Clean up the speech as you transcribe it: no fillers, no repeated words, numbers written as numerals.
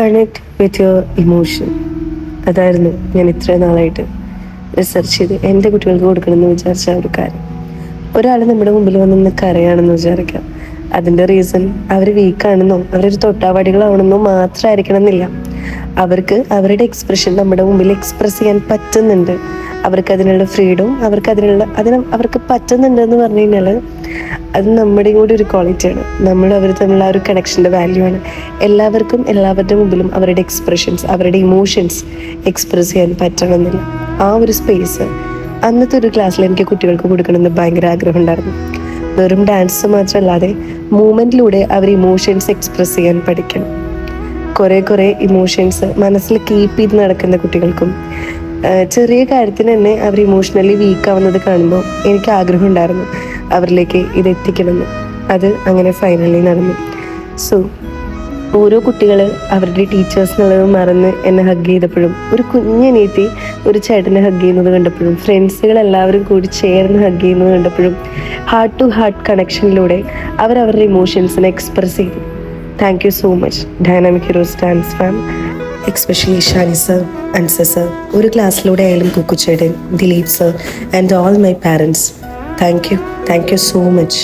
Connect with your emotion. അതായിരുന്നു ഞാൻ ഇത്രയും നാളായിട്ട് റിസർച്ച് ചെയ്ത് എൻ്റെ കുട്ടികൾക്ക് കൊടുക്കണമെന്ന് വിചാരിച്ച ഒരു കാര്യം. ഒരാൾ നമ്മുടെ മുമ്പിൽ വന്ന് കരയാണെന്ന് വിചാരിക്കാം. അതിൻ്റെ റീസൺ അവർ വീക്കാണെന്നോ അവരൊരു തൊട്ടാവാടികളാണെന്നോ മാത്രമായിരിക്കണം എന്നില്ല. അവർക്ക് അവരുടെ എക്സ്പ്രഷൻ നമ്മുടെ മുമ്പിൽ എക്സ്പ്രസ് ചെയ്യാൻ പറ്റുന്നുണ്ട്, അവർക്ക് അതിനുള്ള ഫ്രീഡം അവർക്ക് പറ്റുന്നുണ്ട് എന്ന് പറഞ്ഞു കഴിഞ്ഞാൽ അത് നമ്മുടെയും കൂടി ഒരു ക്വാളിറ്റിയാണ്. അവർ തമ്മിലുള്ള ഒരു കണക്ഷൻ്റെ വാല്യൂ ആണ്. എല്ലാവർക്കും എല്ലാവരുടെ മുമ്പിലും അവരുടെ എക്സ്പ്രഷൻസ്, അവരുടെ ഇമോഷൻസ് എക്സ്പ്രസ് ചെയ്യാൻ പറ്റണമെന്നില്ല. ആ ഒരു സ്പേസ് അന്നത്തെ ഒരു ക്ലാസ്സിൽ എനിക്ക് കുട്ടികൾക്ക് കൊടുക്കണമെന്ന് ഭയങ്കര ആഗ്രഹം ഉണ്ടായിരുന്നു. വെറും ഡാൻസ് മാത്രമല്ലാതെ മൂവ്മെൻറ്റിലൂടെ അവർ ഇമോഷൻസ് എക്സ്പ്രസ് ചെയ്യാൻ പഠിക്കണം. കുറേ ഇമോഷൻസ് മനസ്സിൽ കീപ്പ് ചെയ്ത് നടക്കുന്ന കുട്ടികൾക്കും ചെറിയ കാര്യത്തിന് തന്നെ അവർ ഇമോഷണലി വീക്ക് ആവുന്നത് കാണുമ്പോൾ എനിക്ക് ആഗ്രഹം ഉണ്ടായിരുന്നു അവരിലേക്ക് ഇത് എത്തിക്കണമെന്ന്. അത് അങ്ങനെ ഫൈനലി നടന്നു. സോ ഓരോ കുട്ടികൾ അവരുടെ ടീച്ചേഴ്സ് എന്നുള്ളത് മറന്ന് എന്നെ ഹഗ് ചെയ്തപ്പോഴും, ഒരു കുഞ്ഞനീത്തി ഒരു ചേട്ടനെ ഹഗ് ചെയ്യുന്നത് കണ്ടപ്പോഴും, ഫ്രണ്ട്സുകൾ എല്ലാവരും കൂടി ചേർന്ന് ഹഗ് ചെയ്യുന്നത് കണ്ടപ്പോഴും, ഹാർട്ട് ടു ഹാർട്ട് കണക്ഷനിലൂടെ അവരുടെ ഇമോഷൻസിനെ എക്സ്പ്രസ് ചെയ്തു. Thank you so much dynamic heroes dance fam, especially Shani sir, Ansa sir, ഒരു ക്ലാസ്സിലൂടെ ആയാലും കുക്കുച്ചേട്ടൻ, Dileep sir and all my parents. Thank you so much.